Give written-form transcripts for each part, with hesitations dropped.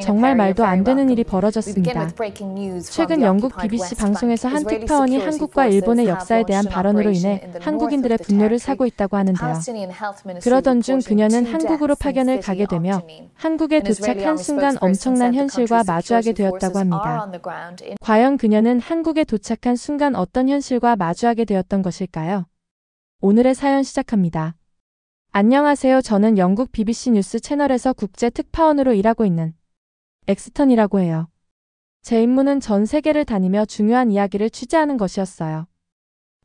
정말 말도 안 되는 일이 벌어졌습니다. 최근 영국 BBC 방송에서 한 특파원이 한국과 일본의 역사에 대한 발언으로 인해 한국인들의 분노를 사고 있다고 하는데요. 그러던 중 그녀는 한국으로 파견을 가게 되며 한국에 도착한 순간 엄청난 현실과 마주하게 되었다고 합니다. 과연 그녀는 한국에 도착한 순간 어떤 현실과 마주하게 되었던 것일까요? 오늘의 사연 시작합니다. 안녕하세요. 저는 영국 BBC 뉴스 채널에서 국제 특파원으로 일하고 있는 엑스턴이라고 해요. 제 임무는 전 세계를 다니며 중요한 이야기를 취재하는 것이었어요.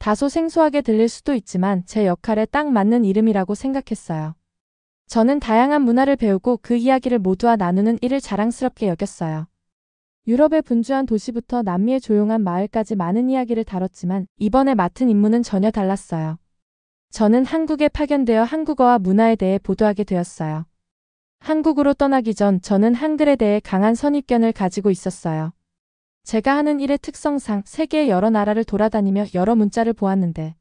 다소 생소하게 들릴 수도 있지만 제 역할에 딱 맞는 이름이라고 생각했어요. 저는 다양한 문화를 배우고 그 이야기를 모두와 나누는 일을 자랑스럽게 여겼어요. 유럽의 분주한 도시부터 남미의 조용한 마을까지 많은 이야기를 다뤘지만 이번에 맡은 임무는 전혀 달랐어요. 저는 한국에 파견되어 한국어와 문화에 대해 보도하게 되었어요. 한국으로 떠나기 전 저는 한글에 대해 강한 선입견을 가지고 있었어요. 제가 하는 일의 특성상 세계의 여러 나라를 돌아다니며 여러 문자를 보았는데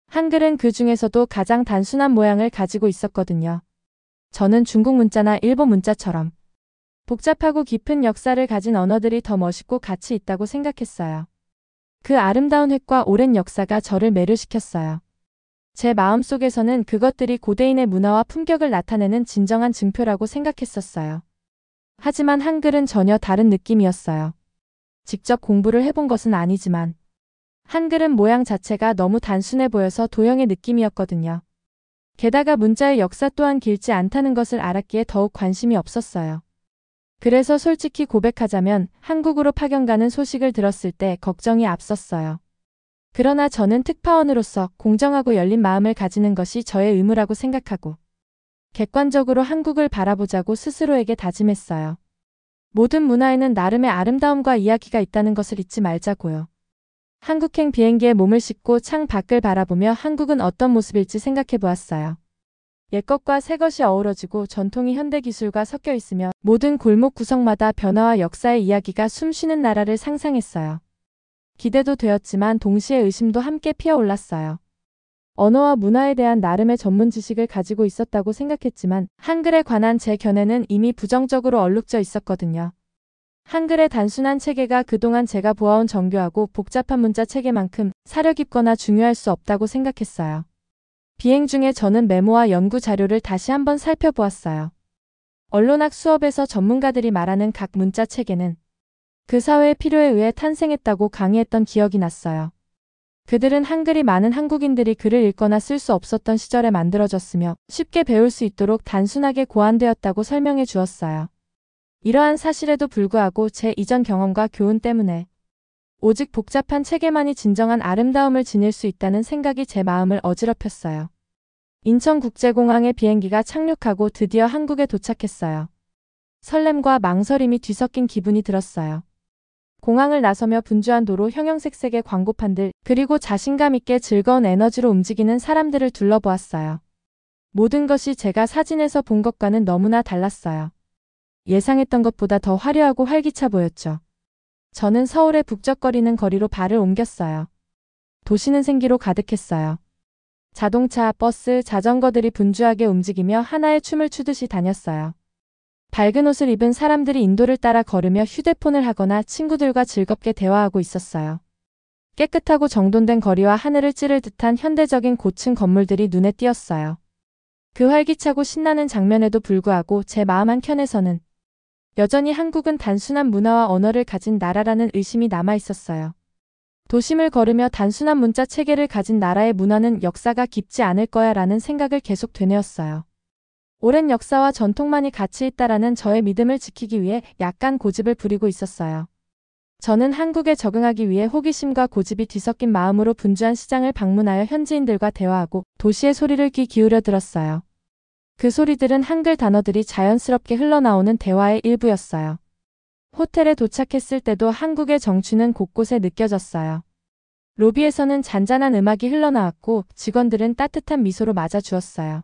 한글은 그 중에서도 가장 단순한 모양을 가지고 있었거든요. 저는 중국 문자나 일본 문자처럼 복잡하고 깊은 역사를 가진 언어들이 더 멋있고 가치 있다고 생각했어요. 그 아름다운 획과 오랜 역사가 저를 매료시켰어요. 제 마음속에서는 그것들이 고대인의 문화와 품격을 나타내는 진정한 증표라고 생각했었어요. 하지만 한글은 전혀 다른 느낌이었어요. 직접 공부를 해본 것은 아니지만 한글은 모양 자체가 너무 단순해 보여서 도형의 느낌이었거든요. 게다가 문자의 역사 또한 길지 않다는 것을 알았기에 더욱 관심이 없었어요. 그래서 솔직히 고백하자면 한국으로 파견 가는 소식을 들었을 때 걱정이 앞섰어요. 그러나 저는 특파원으로서 공정하고 열린 마음을 가지는 것이 저의 의무라고 생각하고 객관적으로 한국을 바라보자고 스스로에게 다짐했어요. 모든 문화에는 나름의 아름다움과 이야기가 있다는 것을 잊지 말자고요. 한국행 비행기에 몸을 싣고 창 밖을 바라보며 한국은 어떤 모습일지 생각해 보았어요. 옛것과 새것이 어우러지고 전통이 현대기술과 섞여 있으며 모든 골목 구석마다 변화와 역사의 이야기가 숨쉬는 나라를 상상했어요. 기대도 되었지만 동시에 의심도 함께 피어올랐어요. 언어와 문화에 대한 나름의 전문 지식을 가지고 있었다고 생각했지만 한글에 관한 제 견해는 이미 부정적으로 얼룩져 있었거든요. 한글의 단순한 체계가 그동안 제가 보아온 정교하고 복잡한 문자 체계만큼 사려 깊거나 중요할 수 없다고 생각했어요. 비행 중에 저는 메모와 연구 자료를 다시 한번 살펴보았어요. 언론학 수업에서 전문가들이 말하는 각 문자 체계는 그 사회의 필요에 의해 탄생했다고 강의했던 기억이 났어요. 그들은 한글이 많은 한국인들이 글을 읽거나 쓸 수 없었던 시절에 만들어졌으며 쉽게 배울 수 있도록 단순하게 고안되었다고 설명해 주었어요. 이러한 사실에도 불구하고 제 이전 경험과 교훈 때문에 오직 복잡한 체계만이 진정한 아름다움을 지닐 수 있다는 생각이 제 마음을 어지럽혔어요. 인천국제공항에 비행기가 착륙하고 드디어 한국에 도착했어요. 설렘과 망설임이 뒤섞인 기분이 들었어요. 공항을 나서며 분주한 도로 형형색색의 광고판들 그리고 자신감 있게 즐거운 에너지로 움직이는 사람들을 둘러보았어요. 모든 것이 제가 사진에서 본 것과는 너무나 달랐어요. 예상했던 것보다 더 화려하고 활기차 보였죠. 저는 서울의 북적거리는 거리로 발을 옮겼어요. 도시는 생기로 가득했어요. 자동차, 버스, 자전거들이 분주하게 움직이며 하나의 춤을 추듯이 다녔어요. 밝은 옷을 입은 사람들이 인도를 따라 걸으며 휴대폰을 하거나 친구들과 즐겁게 대화하고 있었어요. 깨끗하고 정돈된 거리와 하늘을 찌를 듯한 현대적인 고층 건물들이 눈에 띄었어요. 그 활기차고 신나는 장면에도 불구하고 제 마음 한켠에서는 여전히 한국은 단순한 문화와 언어를 가진 나라라는 의심이 남아 있었어요. 도심을 걸으며 단순한 문자 체계를 가진 나라의 문화는 역사가 깊지 않을 거야 라는 생각을 계속 되뇌었어요. 오랜 역사와 전통만이 가치 있다라는 저의 믿음을 지키기 위해 약간 고집을 부리고 있었어요. 저는 한국에 적응하기 위해 호기심과 고집이 뒤섞인 마음으로 분주한 시장을 방문하여 현지인들과 대화하고 도시의 소리를 귀 기울여 들었어요. 그 소리들은 한글 단어들이 자연스럽게 흘러나오는 대화의 일부였어요. 호텔에 도착했을 때도 한국의 정취는 곳곳에 느껴졌어요. 로비에서는 잔잔한 음악이 흘러나왔고 직원들은 따뜻한 미소로 맞아주었어요.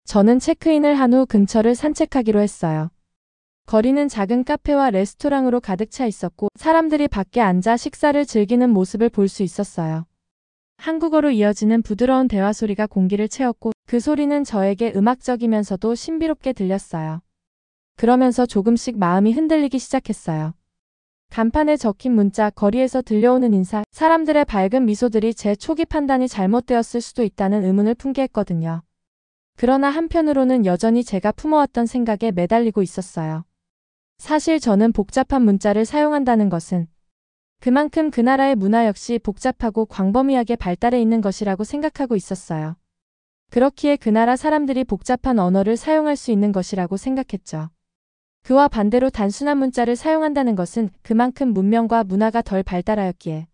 저는 체크인을 한 후 근처를 산책하기로 했어요. 거리는 작은 카페와 레스토랑으로 가득 차 있었고 사람들이 밖에 앉아 식사를 즐기는 모습을 볼 수 있었어요. 한국어로 이어지는 부드러운 대화 소리가 공기를 채웠고 그 소리는 저에게 음악적이면서도 신비롭게 들렸어요. 그러면서 조금씩 마음이 흔들리기 시작했어요. 간판에 적힌 문자, 거리에서 들려오는 인사, 사람들의 밝은 미소들이 제 초기 판단이 잘못되었을 수도 있다는 의문을 품게 했거든요. 그러나 한편으로는 여전히 제가 품어왔던 생각에 매달리고 있었어요. 사실 저는 복잡한 문자를 사용한다는 것은 그만큼 그 나라의 문화 역시 복잡하고 광범위하게 발달해 있는 것이라고 생각하고 있었어요. 그렇기에 그 나라 사람들이 복잡한 언어를 사용할 수 있는 것이라고 생각했죠. 그와 반대로 단순한 문자를 사용한다는 것은 그만큼 문명과 문화가 덜 발달하였기에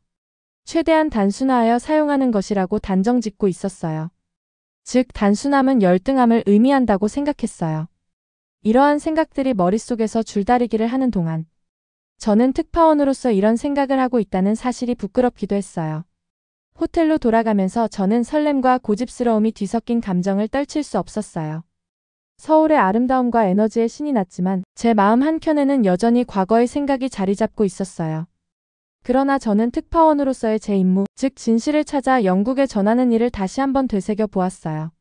최대한 단순화하여 사용하는 것이라고 단정짓고 있었어요. 즉, 단순함은 열등함을 의미한다고 생각했어요. 이러한 생각들이 머릿속에서 줄다리기를 하는 동안 저는 특파원으로서 이런 생각을 하고 있다는 사실이 부끄럽기도 했어요. 호텔로 돌아가면서 저는 설렘과 고집스러움이 뒤섞인 감정을 떨칠 수 없었어요. 서울의 아름다움과 에너지에 신이 났지만 제 마음 한켠에는 여전히 과거의 생각이 자리 잡고 있었어요. 그러나 저는 특파원으로서의 제 임무, 즉 진실을 찾아 영국에 전하는 일을 다시 한번 되새겨 보았어요.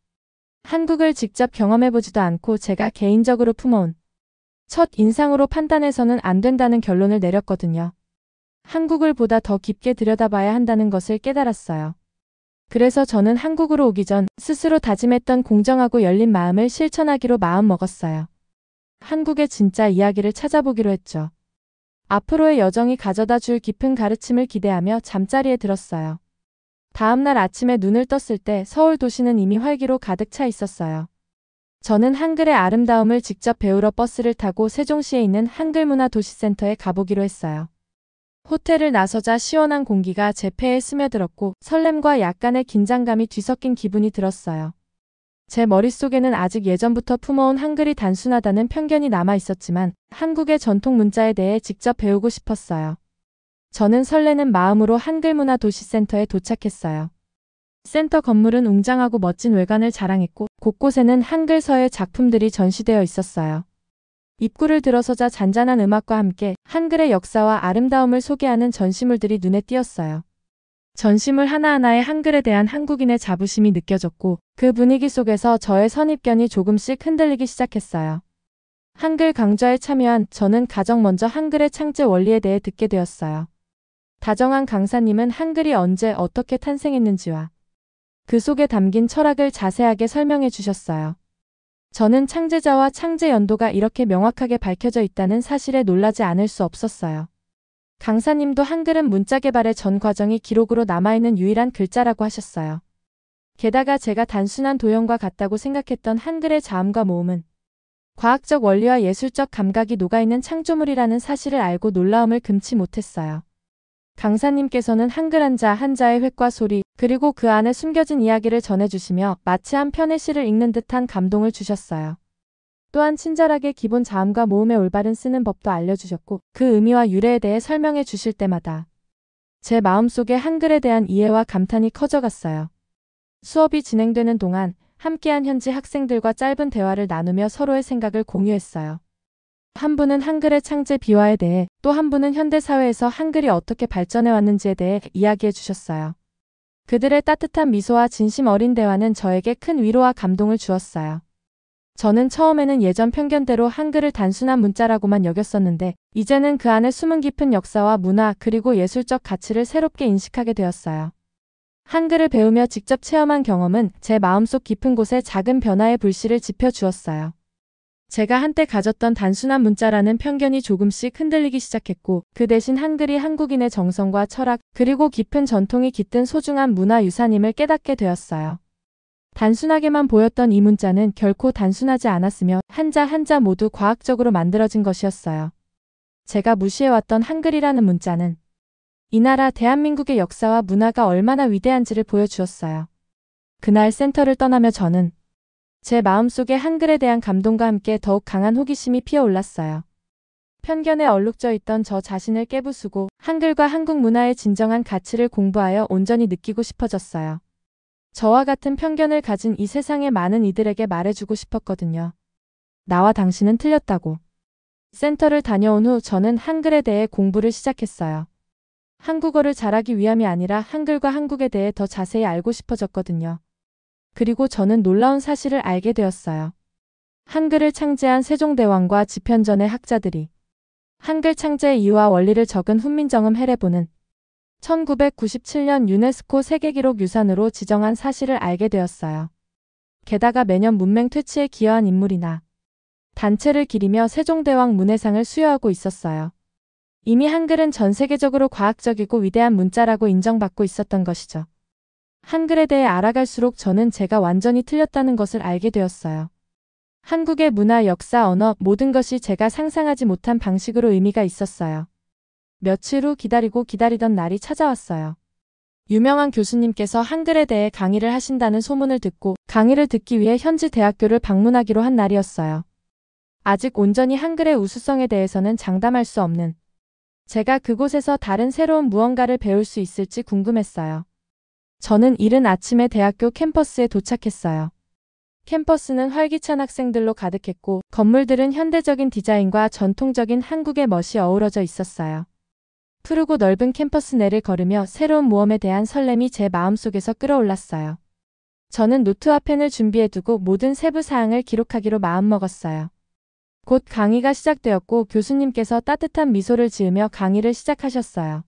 한국을 직접 경험해보지도 않고 제가 개인적으로 품어온 첫 인상으로 판단해서는 안 된다는 결론을 내렸거든요. 한국을 보다 더 깊게 들여다봐야 한다는 것을 깨달았어요. 그래서 저는 한국으로 오기 전 스스로 다짐했던 공정하고 열린 마음을 실천하기로 마음먹었어요. 한국의 진짜 이야기를 찾아보기로 했죠. 앞으로의 여정이 가져다 줄 깊은 가르침을 기대하며 잠자리에 들었어요. 다음날 아침에 눈을 떴을 때 서울 도시는 이미 활기로 가득 차 있었어요. 저는 한글의 아름다움을 직접 배우러 버스를 타고 세종시에 있는 한글문화도시센터에 가보기로 했어요. 호텔을 나서자 시원한 공기가 제 폐에 스며들었고 설렘과 약간의 긴장감이 뒤섞인 기분이 들었어요. 제 머릿속에는 아직 예전부터 품어온 한글이 단순하다는 편견이 남아 있었지만 한국의 전통 문자에 대해 직접 배우고 싶었어요. 저는 설레는 마음으로 한글문화도시센터에 도착했어요. 센터 건물은 웅장하고 멋진 외관을 자랑했고 곳곳에는 한글서의 작품들이 전시되어 있었어요. 입구를 들어서자 잔잔한 음악과 함께 한글의 역사와 아름다움을 소개하는 전시물들이 눈에 띄었어요. 전시물 하나하나에 한글에 대한 한국인의 자부심이 느껴졌고 그 분위기 속에서 저의 선입견이 조금씩 흔들리기 시작했어요. 한글 강좌에 참여한 저는 가장 먼저 한글의 창제 원리에 대해 듣게 되었어요. 다정한 강사님은 한글이 언제 어떻게 탄생했는지와 그 속에 담긴 철학을 자세하게 설명해 주셨어요. 저는 창제자와 창제 연도가 이렇게 명확하게 밝혀져 있다는 사실에 놀라지 않을 수 없었어요. 강사님도 한글은 문자 개발의 전 과정이 기록으로 남아있는 유일한 글자라고 하셨어요. 게다가 제가 단순한 도형과 같다고 생각했던 한글의 자음과 모음은 과학적 원리와 예술적 감각이 녹아있는 창조물이라는 사실을 알고 놀라움을 금치 못했어요. 강사님께서는 한글 한자 한자의 획과 소리 그리고 그 안에 숨겨진 이야기를 전해주시며 마치 한 편의 시를 읽는 듯한 감동을 주셨어요. 또한 친절하게 기본 자음과 모음의 올바른 쓰는 법도 알려주셨고 그 의미와 유래에 대해 설명해 주실 때마다 제 마음속에 한글에 대한 이해와 감탄이 커져갔어요. 수업이 진행되는 동안 함께한 현지 학생들과 짧은 대화를 나누며 서로의 생각을 공유했어요. 한 분은 한글의 창제 비화에 대해 또 한 분은 현대사회에서 한글이 어떻게 발전해왔는지에 대해 이야기해 주셨어요. 그들의 따뜻한 미소와 진심 어린 대화는 저에게 큰 위로와 감동을 주었어요. 저는 처음에는 예전 편견대로 한글을 단순한 문자라고만 여겼었는데 이제는 그 안에 숨은 깊은 역사와 문화 그리고 예술적 가치를 새롭게 인식하게 되었어요. 한글을 배우며 직접 체험한 경험은 제 마음속 깊은 곳에 작은 변화의 불씨를 지펴주었어요. 제가 한때 가졌던 단순한 문자라는 편견이 조금씩 흔들리기 시작했고 그 대신 한글이 한국인의 정성과 철학 그리고 깊은 전통이 깃든 소중한 문화유산임을 깨닫게 되었어요. 단순하게만 보였던 이 문자는 결코 단순하지 않았으며 한자 한자 모두 과학적으로 만들어진 것이었어요. 제가 무시해왔던 한글이라는 문자는 이 나라 대한민국의 역사와 문화가 얼마나 위대한지를 보여주었어요. 그날 센터를 떠나며 저는 제 마음속에 한글에 대한 감동과 함께 더욱 강한 호기심이 피어올랐어요. 편견에 얼룩져 있던 저 자신을 깨부수고 한글과 한국 문화의 진정한 가치를 공부하여 온전히 느끼고 싶어졌어요. 저와 같은 편견을 가진 이 세상의 많은 이들에게 말해주고 싶었거든요. 나와 당신은 틀렸다고. 센터를 다녀온 후 저는 한글에 대해 공부를 시작했어요. 한국어를 잘하기 위함이 아니라 한글과 한국에 대해 더 자세히 알고 싶어졌거든요. 그리고 저는 놀라운 사실을 알게 되었어요. 한글을 창제한 세종대왕과 집현전의 학자들이 한글 창제의 이유와 원리를 적은 훈민정음 해례본은 1997년 유네스코 세계기록 유산으로 지정한 사실을 알게 되었어요. 게다가 매년 문맹 퇴치에 기여한 인물이나 단체를 기리며 세종대왕 문해상을 수여하고 있었어요. 이미 한글은 전 세계적으로 과학적이고 위대한 문자라고 인정받고 있었던 것이죠. 한글에 대해 알아갈수록 저는 제가 완전히 틀렸다는 것을 알게 되었어요. 한국의 문화, 역사, 언어, 모든 것이 제가 상상하지 못한 방식으로 의미가 있었어요. 며칠 후 기다리던 날이 찾아왔어요. 유명한 교수님께서 한글에 대해 강의를 하신다는 소문을 듣고 강의를 듣기 위해 현지 대학교를 방문하기로 한 날이었어요. 아직 온전히 한글의 우수성에 대해서는 장담할 수 없는 제가 그곳에서 다른 새로운 무언가를 배울 수 있을지 궁금했어요. 저는 이른 아침에 대학교 캠퍼스에 도착했어요. 캠퍼스는 활기찬 학생들로 가득했고 건물들은 현대적인 디자인과 전통적인 한국의 멋이 어우러져 있었어요. 푸르고 넓은 캠퍼스 내를 걸으며 새로운 모험에 대한 설렘이 제 마음속에서 끌어올랐어요. 저는 노트와 펜을 준비해두고 모든 세부 사항을 기록하기로 마음먹었어요. 곧 강의가 시작되었고 교수님께서 따뜻한 미소를 지으며 강의를 시작하셨어요.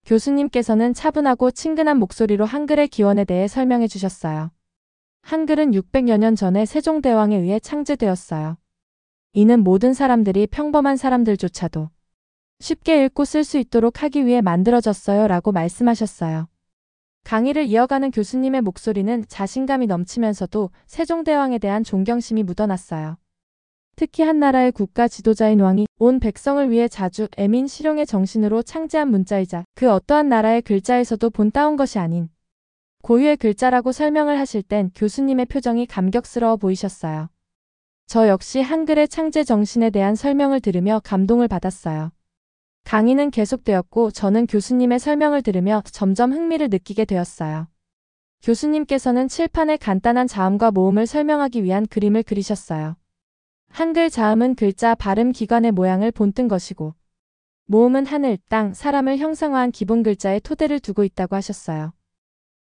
교수님께서는 차분하고 친근한 목소리로 한글의 기원에 대해 설명해 주셨어요. 한글은 600여 년 전에 세종대왕에 의해 창제되었어요. 이는 모든 사람들이 평범한 사람들조차도 쉽게 읽고 쓸 수 있도록 하기 위해 만들어졌어요 라고 말씀하셨어요. 강의를 이어가는 교수님의 목소리는 자신감이 넘치면서도 세종대왕에 대한 존경심이 묻어났어요. 특히 한 나라의 국가 지도자인 왕이 온 백성을 위해 자주 애민 실용의 정신으로 창제한 문자이자 그 어떠한 나라의 글자에서도 본따온 것이 아닌 고유의 글자라고 설명을 하실 땐 교수님의 표정이 감격스러워 보이셨어요. 저 역시 한글의 창제 정신에 대한 설명을 들으며 감동을 받았어요. 강의는 계속되었고 저는 교수님의 설명을 들으며 점점 흥미를 느끼게 되었어요. 교수님께서는 칠판에 간단한 자음과 모음을 설명하기 위한 그림을 그리셨어요. 한글 자음은 글자, 발음, 기관의 모양을 본뜬 것이고 모음은 하늘, 땅, 사람을 형상화한 기본 글자에 토대를 두고 있다고 하셨어요.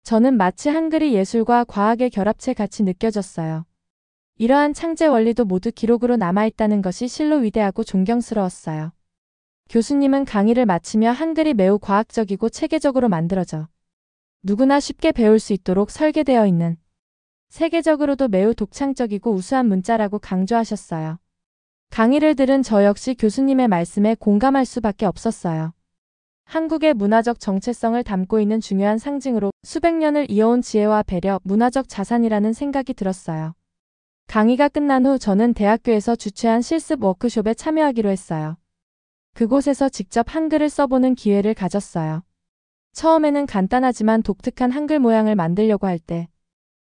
저는 마치 한글이 예술과 과학의 결합체 같이 느껴졌어요. 이러한 창제 원리도 모두 기록으로 남아있다는 것이 실로 위대하고 존경스러웠어요. 교수님은 강의를 마치며 한글이 매우 과학적이고 체계적으로 만들어져 누구나 쉽게 배울 수 있도록 설계되어 있는 세계적으로도 매우 독창적이고 우수한 문자라고 강조하셨어요. 강의를 들은 저 역시 교수님의 말씀에 공감할 수밖에 없었어요. 한국의 문화적 정체성을 담고 있는 중요한 상징으로 수백 년을 이어온 지혜와 배려, 문화적 자산이라는 생각이 들었어요. 강의가 끝난 후 저는 대학교에서 주최한 실습 워크숍에 참여하기로 했어요. 그곳에서 직접 한글을 써보는 기회를 가졌어요. 처음에는 간단하지만 독특한 한글 모양을 만들려고 할 때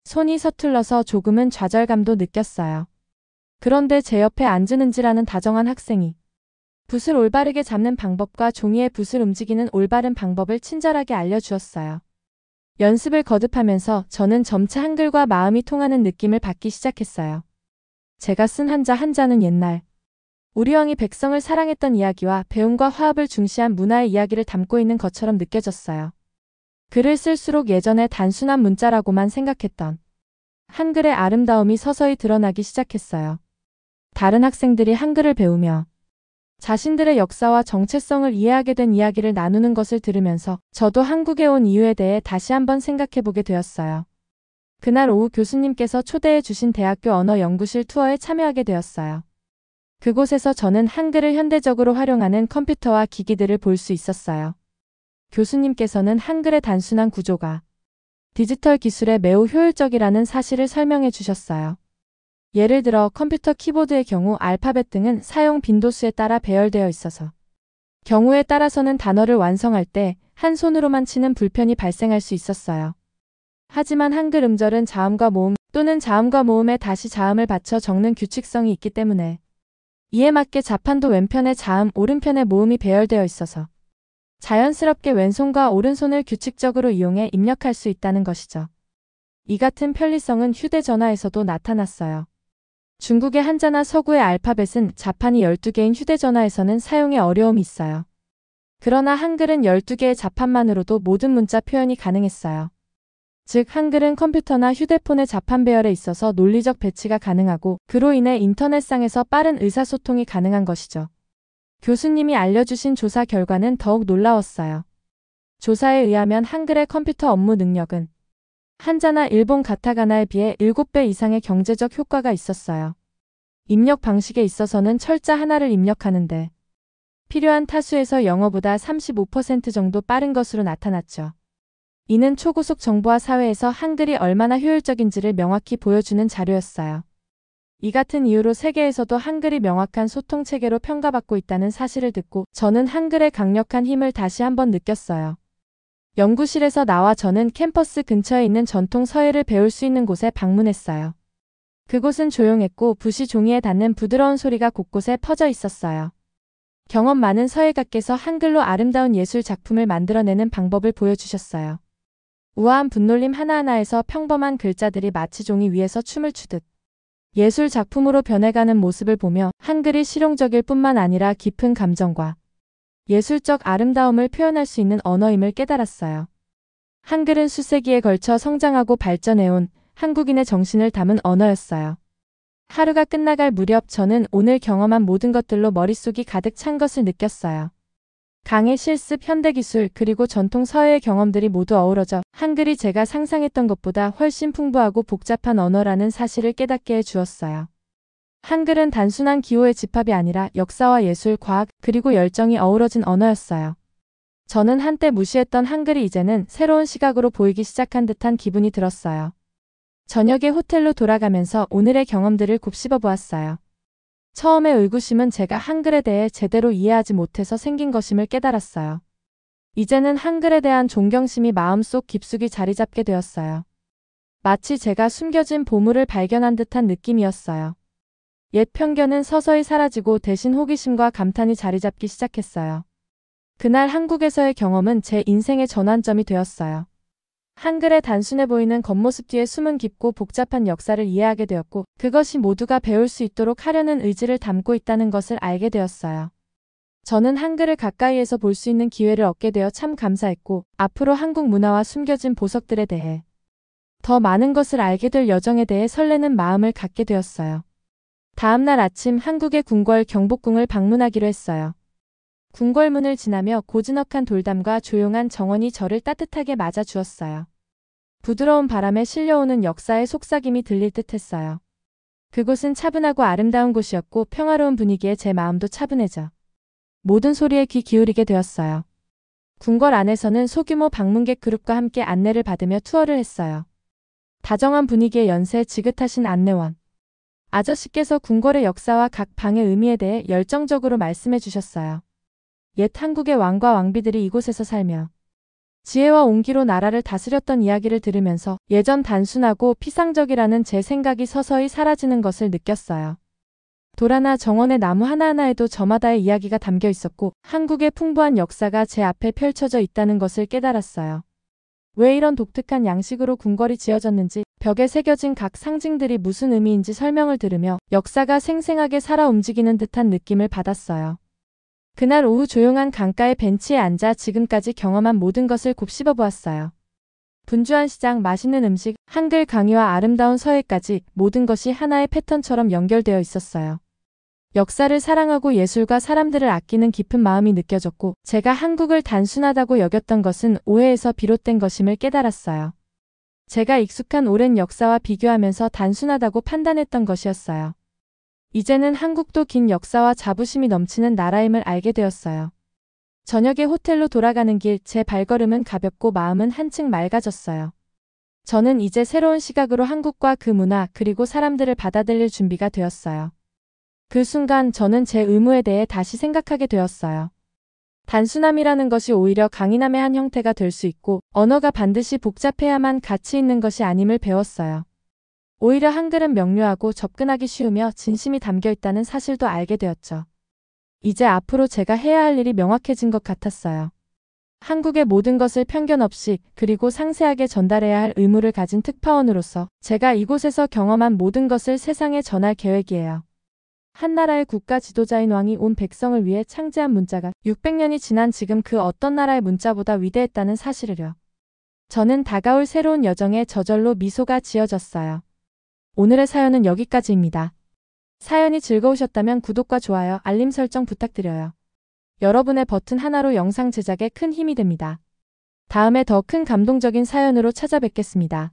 손이 서툴러서 조금은 좌절감도 느꼈어요. 그런데 제 옆에 앉은 은지라는 다정한 학생이 붓을 올바르게 잡는 방법과 종이에 붓을 움직이는 올바른 방법을 친절하게 알려주었어요. 연습을 거듭하면서 저는 점차 한글과 마음이 통하는 느낌을 받기 시작했어요. 제가 쓴 한자 한자는 옛날 우리 왕이 백성을 사랑했던 이야기와 배움과 화합을 중시한 문화의 이야기를 담고 있는 것처럼 느껴졌어요. 글을 쓸수록 예전에 단순한 문자라고만 생각했던 한글의 아름다움이 서서히 드러나기 시작했어요. 다른 학생들이 한글을 배우며 자신들의 역사와 정체성을 이해하게 된 이야기를 나누는 것을 들으면서 저도 한국에 온 이유에 대해 다시 한번 생각해보게 되었어요. 그날 오후 교수님께서 초대해 주신 대학교 언어연구실 투어에 참여하게 되었어요. 그곳에서 저는 한글을 현대적으로 활용하는 컴퓨터와 기기들을 볼 수 있었어요. 교수님께서는 한글의 단순한 구조가 디지털 기술에 매우 효율적이라는 사실을 설명해 주셨어요. 예를 들어 컴퓨터 키보드의 경우 알파벳 등은 사용 빈도수에 따라 배열되어 있어서 경우에 따라서는 단어를 완성할 때 한 손으로만 치는 불편이 발생할 수 있었어요. 하지만 한글 음절은 자음과 모음 또는 자음과 모음에 다시 자음을 받쳐 적는 규칙성이 있기 때문에 이에 맞게 자판도 왼편에 자음, 오른편에 모음이 배열되어 있어서 자연스럽게 왼손과 오른손을 규칙적으로 이용해 입력할 수 있다는 것이죠. 이 같은 편리성은 휴대전화에서도 나타났어요. 중국의 한자나 서구의 알파벳은 자판이 12개인 휴대전화에서는 사용에 어려움이 있어요. 그러나 한글은 12개의 자판만으로도 모든 문자 표현이 가능했어요. 즉 한글은 컴퓨터나 휴대폰의 자판 배열에 있어서 논리적 배치가 가능하고 그로 인해 인터넷상에서 빠른 의사소통이 가능한 것이죠. 교수님이 알려주신 조사 결과는 더욱 놀라웠어요. 조사에 의하면 한글의 컴퓨터 업무 능력은 한자나 일본 가타가나에 비해 7배 이상의 경제적 효과가 있었어요. 입력 방식에 있어서는 철자 하나를 입력하는데 필요한 타수에서 영어보다 35% 정도 빠른 것으로 나타났죠. 이는 초고속 정보화 사회에서 한글이 얼마나 효율적인지를 명확히 보여주는 자료였어요. 이 같은 이유로 세계에서도 한글이 명확한 소통 체계로 평가받고 있다는 사실을 듣고 저는 한글의 강력한 힘을 다시 한번 느꼈어요. 연구실에서 나와 저는 캠퍼스 근처에 있는 전통 서예를 배울 수 있는 곳에 방문했어요. 그곳은 조용했고 붓이 종이에 닿는 부드러운 소리가 곳곳에 퍼져 있었어요. 경험 많은 서예가께서 한글로 아름다운 예술 작품을 만들어내는 방법을 보여주셨어요. 우아한 붓놀림 하나하나에서 평범한 글자들이 마치 종이 위에서 춤을 추듯 예술 작품으로 변해가는 모습을 보며 한글이 실용적일 뿐만 아니라 깊은 감정과 예술적 아름다움을 표현할 수 있는 언어임을 깨달았어요. 한글은 수세기에 걸쳐 성장하고 발전해온 한국인의 정신을 담은 언어였어요. 하루가 끝나갈 무렵 저는 오늘 경험한 모든 것들로 머릿속이 가득 찬 것을 느꼈어요. 강의 실습, 현대기술, 그리고 전통 서예의 경험들이 모두 어우러져 한글이 제가 상상했던 것보다 훨씬 풍부하고 복잡한 언어라는 사실을 깨닫게 해주었어요. 한글은 단순한 기호의 집합이 아니라 역사와 예술, 과학, 그리고 열정이 어우러진 언어였어요. 저는 한때 무시했던 한글이 이제는 새로운 시각으로 보이기 시작한 듯한 기분이 들었어요. 저녁에 호텔로 돌아가면서 오늘의 경험들을 곱씹어 보았어요. 처음에 의구심은 제가 한글에 대해 제대로 이해하지 못해서 생긴 것임을 깨달았어요. 이제는 한글에 대한 존경심이 마음속 깊숙이 자리 잡게 되었어요. 마치 제가 숨겨진 보물을 발견한 듯한 느낌이었어요. 옛 편견은 서서히 사라지고 대신 호기심과 감탄이 자리 잡기 시작했어요. 그날 한국에서의 경험은 제 인생의 전환점이 되었어요. 한글의 단순해 보이는 겉모습 뒤에 숨은 깊고 복잡한 역사를 이해하게 되었고 그것이 모두가 배울 수 있도록 하려는 의지를 담고 있다는 것을 알게 되었어요. 저는 한글을 가까이에서 볼 수 있는 기회를 얻게 되어 참 감사했고 앞으로 한국 문화와 숨겨진 보석들에 대해 더 많은 것을 알게 될 여정에 대해 설레는 마음을 갖게 되었어요. 다음날 아침 한국의 궁궐 경복궁을 방문하기로 했어요. 궁궐문을 지나며 고즈넉한 돌담과 조용한 정원이 저를 따뜻하게 맞아주었어요. 부드러운 바람에 실려오는 역사의 속삭임이 들릴 듯했어요. 그곳은 차분하고 아름다운 곳이었고 평화로운 분위기에 제 마음도 차분해져 모든 소리에 귀 기울이게 되었어요. 궁궐 안에서는 소규모 방문객 그룹과 함께 안내를 받으며 투어를 했어요. 다정한 분위기의 연세 지긋하신 안내원 아저씨께서 궁궐의 역사와 각 방의 의미에 대해 열정적으로 말씀해 주셨어요. 옛 한국의 왕과 왕비들이 이곳에서 살며 지혜와 온기로 나라를 다스렸던 이야기를 들으면서 예전 단순하고 피상적이라는 제 생각이 서서히 사라지는 것을 느꼈어요. 도라나 정원의 나무 하나하나에도 저마다의 이야기가 담겨 있었고 한국의 풍부한 역사가 제 앞에 펼쳐져 있다는 것을 깨달았어요. 왜 이런 독특한 양식으로 궁궐이 지어졌는지, 벽에 새겨진 각 상징들이 무슨 의미인지 설명을 들으며 역사가 생생하게 살아 움직이는 듯한 느낌을 받았어요. 그날 오후 조용한 강가의 벤치에 앉아 지금까지 경험한 모든 것을 곱씹어 보았어요. 분주한 시장, 맛있는 음식, 한글 강의와 아름다운 서예까지 모든 것이 하나의 패턴처럼 연결되어 있었어요. 역사를 사랑하고 예술과 사람들을 아끼는 깊은 마음이 느껴졌고 제가 한국을 단순하다고 여겼던 것은 오해에서 비롯된 것임을 깨달았어요. 제가 익숙한 오랜 역사와 비교하면서 단순하다고 판단했던 것이었어요. 이제는 한국도 긴 역사와 자부심이 넘치는 나라임을 알게 되었어요. 저녁에 호텔로 돌아가는 길 제 발걸음은 가볍고 마음은 한층 맑아졌어요. 저는 이제 새로운 시각으로 한국과 그 문화 그리고 사람들을 받아들일 준비가 되었어요. 그 순간 저는 제 의무에 대해 다시 생각하게 되었어요. 단순함이라는 것이 오히려 강인함의 한 형태가 될 수 있고 언어가 반드시 복잡해야만 가치 있는 것이 아님을 배웠어요. 오히려 한글은 명료하고 접근하기 쉬우며 진심이 담겨 있다는 사실도 알게 되었죠. 이제 앞으로 제가 해야 할 일이 명확해진 것 같았어요. 한국의 모든 것을 편견 없이 그리고 상세하게 전달해야 할 의무를 가진 특파원으로서 제가 이곳에서 경험한 모든 것을 세상에 전할 계획이에요. 한 나라의 국가 지도자인 왕이 온 백성을 위해 창제한 문자가 600년이 지난 지금 그 어떤 나라의 문자보다 위대했다는 사실을요. 저는 다가올 새로운 여정에 저절로 미소가 지어졌어요. 오늘의 사연은 여기까지입니다. 사연이 즐거우셨다면 구독과 좋아요, 알림 설정 부탁드려요. 여러분의 버튼 하나로 영상 제작에 큰 힘이 됩니다. 다음에 더 큰 감동적인 사연으로 찾아뵙겠습니다.